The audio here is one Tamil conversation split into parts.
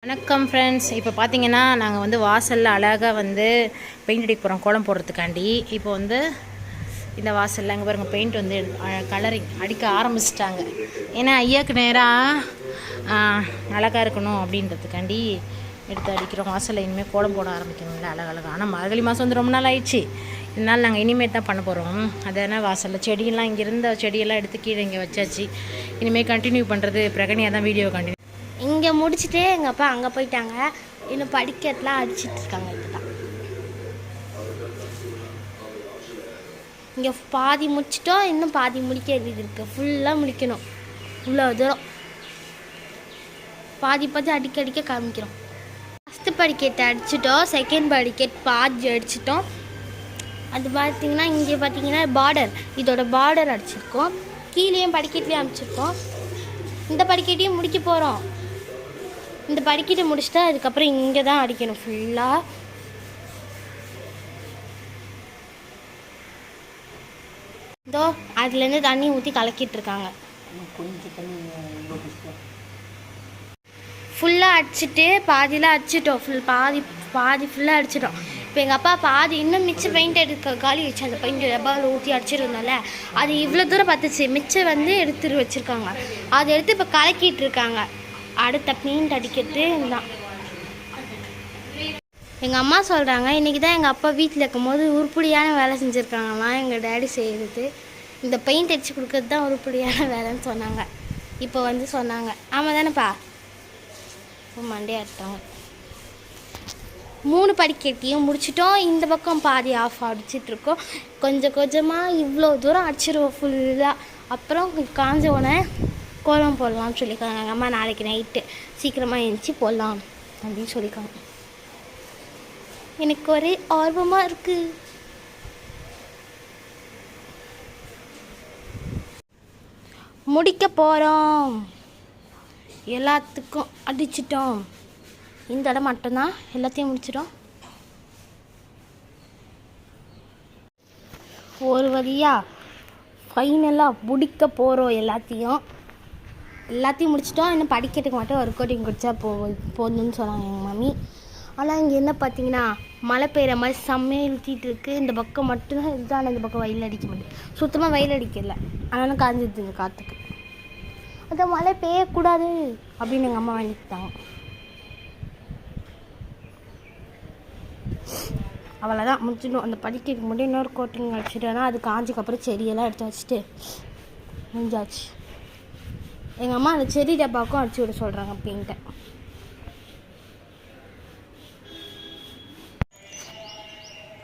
வணக்கம் ஃப்ரெண்ட்ஸ். இப்போ பார்த்தீங்கன்னா நாங்கள் வந்து வாசலில் அழகாக வந்து பெயிண்ட் அடிக்க போகிறோம் கோலம் போடுறதுக்காண்டி. இப்போ வந்து இந்த வாசலில் அங்கே பாருங்கள் பெயிண்ட் வந்து கலரிங் அடிக்க ஆரம்பிச்சிட்டாங்க. ஏன்னா ஐயாவுக்கு நேராக அழகாக இருக்கணும் அப்படின்றதுக்காண்டி எடுத்து அடிக்கிறோம். வாசலில் இனிமேல் கோலம் போட ஆரம்பிக்கணும்ல அழகழகாக. ஆனால் மார்கழி மாதம் வந்து ரொம்ப நாள் ஆயிடுச்சு. இதனால் நாங்கள் இனிமேல் தான் பண்ண போகிறோம். அதனால் வாசலில் செடியெல்லாம் இங்கே இருந்த செடியெல்லாம் எடுத்து கீழே இங்கே வச்சாச்சு. இனிமேல் கண்டினியூ பண்ணுறது பிரகனியாக தான் வீடியோ கண்டினியூ. இங்கே முடிச்சுட்டு எங்கள் அப்பா அங்கே போயிட்டாங்க. இன்னும் படிக்கிறதுலாம் அடிச்சிட்ருக்காங்க. இப்போ தான் இங்கே பாதி முடிச்சிட்டோம். இன்னும் பாதி முடிக்க வேண்டியது இருக்குது. ஃபுல்லாக முடிக்கணும். இவ்வளோ தூரம் பாதி அடிக்க காமிக்கிறோம். ஃபஸ்ட்டு படிக்கெட் அடிச்சிட்டோம். செகண்ட் படிக்கெட் பாதி அடிச்சிட்டோம். அது பார்த்திங்கன்னா இங்கே பார்த்திங்கன்னா பார்டர், இதோட பார்டர் அடிச்சிருக்கோம். கீழேயும் படிக்கட்லேயும் அடிச்சிருக்கோம். இந்த படிக்கட்டையும் முடிக்க போகிறோம். இந்த படிக்கட்டை முடிச்சுட்டா அதுக்கப்புறம் இங்கே தான் அடிக்கணும் ஃபுல்லாக. இதோ அதுலேருந்து தண்ணி ஊற்றி கலக்கிட்டு இருக்காங்க. ஃபுல்லாக அடிச்சுட்டு பாதிலாம் அடிச்சிட்டோம். பாதி ஃபுல்லாக அடிச்சிட்டோம். இப்போ எங்கள் அப்பா பாதி இன்னும் மிச்சம் பெயிண்ட் எடுக்க காலி வச்சு அந்த பெயிண்ட் டப்பாவில் ஊற்றி அடிச்சிருந்தோம்ல, அது இவ்வளோ தூரம் பார்த்துச்சு. மிச்சம் வந்து எடுத்துட்டு வச்சுருக்காங்க. அதை எடுத்து இப்போ கலக்கிட்டு இருக்காங்க. அடுத்த பெயிண்ட் அடிக்கிறது இதுதான். எங்கள் அம்மா சொல்கிறாங்க இன்றைக்கி தான் எங்கள் அப்பா வீட்டில் இருக்கும்போது உருப்படியான வேலை செஞ்சுருக்காங்களாம். எங்கள் டேடி செய்கிறது இந்த பெயிண்ட் அடித்து கொடுக்கறது தான் உருப்படியான வேலைன்னு சொன்னாங்க. இப்போ வந்து சொன்னாங்க. ஆமாம் தானேப்பா? இப்போ மண்டே அடித்தாங்க. 3 படிக்கட்டையும் முடிச்சிட்டோம். இந்த பக்கம் பாதி ஆஃப் அடிச்சிட்ருக்கோம். கொஞ்சம் கொஞ்சமாக இவ்வளோ தூரம் அடிச்சிருவோம் ஃபுல்லாக. அப்புறம் காஞ்ச உடனே கோலம் போடலாம்னு சொல்லியிருக்காங்க. எங்கள் அம்மா நாளைக்கு நைட்டு சீக்கிரமாக எழுந்திச்சி போடலாம் அப்படின்னு சொல்லியிருக்காங்க. எனக்கு ஒரே ஆர்வமாக இருக்குது. முடிக்க போகிறோம். எல்லாத்துக்கும் அடிச்சிட்டோம். இந்த இடம் மட்டும்தான் எல்லாத்தையும் முடிச்சிட்டோம். ஒரு வழியாக ஃபைனலாக முடிக்க போகிறோம். எல்லாத்தையும் முடிச்சிட்டோம். இன்னும் படிக்கிறதுக்கு மட்டும் ஒரு கோட்டிங் குடித்தா போதும்னு சொன்னாங்க எங்கள் மம்மி. ஆனால் இங்கே என்ன பார்த்தீங்கன்னா மழை பெய்கிற மாதிரி செம்மையாக இழுத்திட்டு இருக்குது. இந்த பக்கம் மட்டும்தான் இதுதான். இந்த பக்கம் வெயில் அடிக்க மாட்டேன். சுத்தமாக வெயில் அடிக்கல. அதனால காஞ்சிடுது இந்த காற்றுக்கு. அதான் மழை பெய்யக்கூடாது அப்படின்னு எங்கள் அம்மா வேண்டிக்கிட்டாங்க. அவ்வளோதான் முடிச்சிடும். அந்த படிக்கிறதுக்கு மட்டும் இன்னொரு கோட்டிங் அடிச்சிட்டோன்னா அது காஞ்சிக்கப்புறம் செடியெல்லாம் எடுத்து வச்சுட்டு முடிஞ்சாச்சு. எங்கள் அம்மா அந்த செடி டப்பாவுக்கும் அடிச்சு விட சொல்கிறாங்க பெயிண்ட்டை.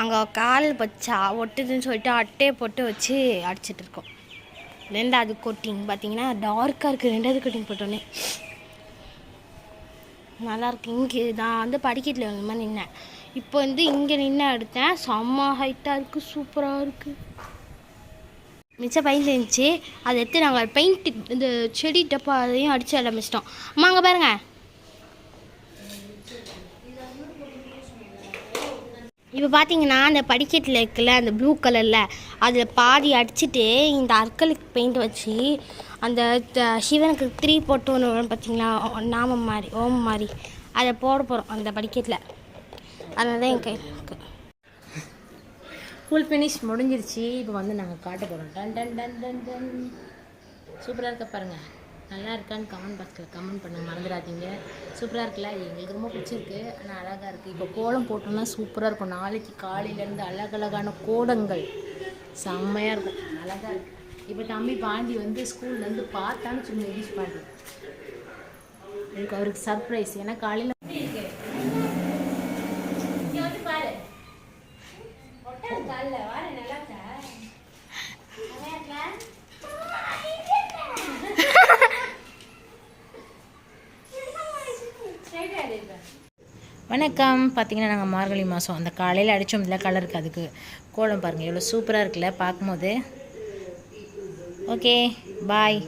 அங்கே கால் வச்சா ஒட்டுதுன்னு சொல்லிட்டு அட்டையை போட்டு வச்சு அடிச்சிட்ருக்கோம். ரெண்டாவது கோட்டிங் பார்த்தீங்கன்னா டார்க்காக இருக்குது. ரெண்டாவது கோட்டிங் போட்டோன்னே நல்லாயிருக்கு. இங்கே நான் வந்து படிக்கட்டில் வந்து மாதிரி நின்னேன். இப்போ வந்து இங்கே நின்று எடுத்தேன். செம்ம ஹைட்டாக இருக்குது. சூப்பராக இருக்குது. மிச்சம் பெயிண்ட் இருந்துச்சு. அதை எடுத்து நாங்கள் பெயிண்ட்டு இந்த செடி டப்பா அதையும் அடித்து ஆரம்பிச்சிட்டோம். அம்மா அங்கே பாருங்கள். இப்போ பார்த்தீங்கன்னா அந்த படிக்கட்டில் இருக்குல்ல அந்த ப்ளூ கலரில் அதில் பாதி அடிச்சுட்டு இந்த அர்க்கலிக் பெயிண்ட் வச்சு அந்த சிவனுக்கு 3 போட்டு ஒன்று வரும் பார்த்தீங்களா, நாமம் மாதிரி ஓம் மாதிரி, அதை போட போகிறோம் அந்த படிக்கட்டில். அதனால தான் என் கையில் இருக்குது. ஃபுல் ஃபினிஷ் முடிஞ்சிருச்சு. இப்போ வந்து நாங்கள் காட்ட போகிறோம். Done done done done done. சூப்பராக இருக்க பாருங்கள். நல்லா இருக்கான்னு கமெண்ட் பாக்ஸில் கமெண்ட் பண்ண மறந்துடாதீங்க. சூப்பராக இருக்குல்ல? எங்களுக்கு ரொம்ப பிடிச்சிருக்கு. ஆனால் அழகாக இருக்குது. இப்போ கோலம் போட்டோம்னா சூப்பராக இருக்கும். நாளைக்கு காலையிலேருந்து அழகழகான கோலங்கள் செம்மையாக இருக்கும். அழகாக இருக்குது. இப்போ தம்பி பாண்டி வந்து ஸ்கூல்லேருந்து பார்த்தான்னு சொல்லி எடிஷ் பாண்டி எனக்கு அவருக்கு சர்ப்ரைஸ். ஏன்னா காலையில் வணக்கம். பார்த்தீங்கன்னா நாங்கள் மார்கழி மாதம் அந்த காலையில் அடித்தோம் இல்லை கலருக்கு, அதுக்கு கோலம் பாருங்கள் எவ்வளோ சூப்பராக இருக்குல்ல பார்க்கும்போது. Okay bye.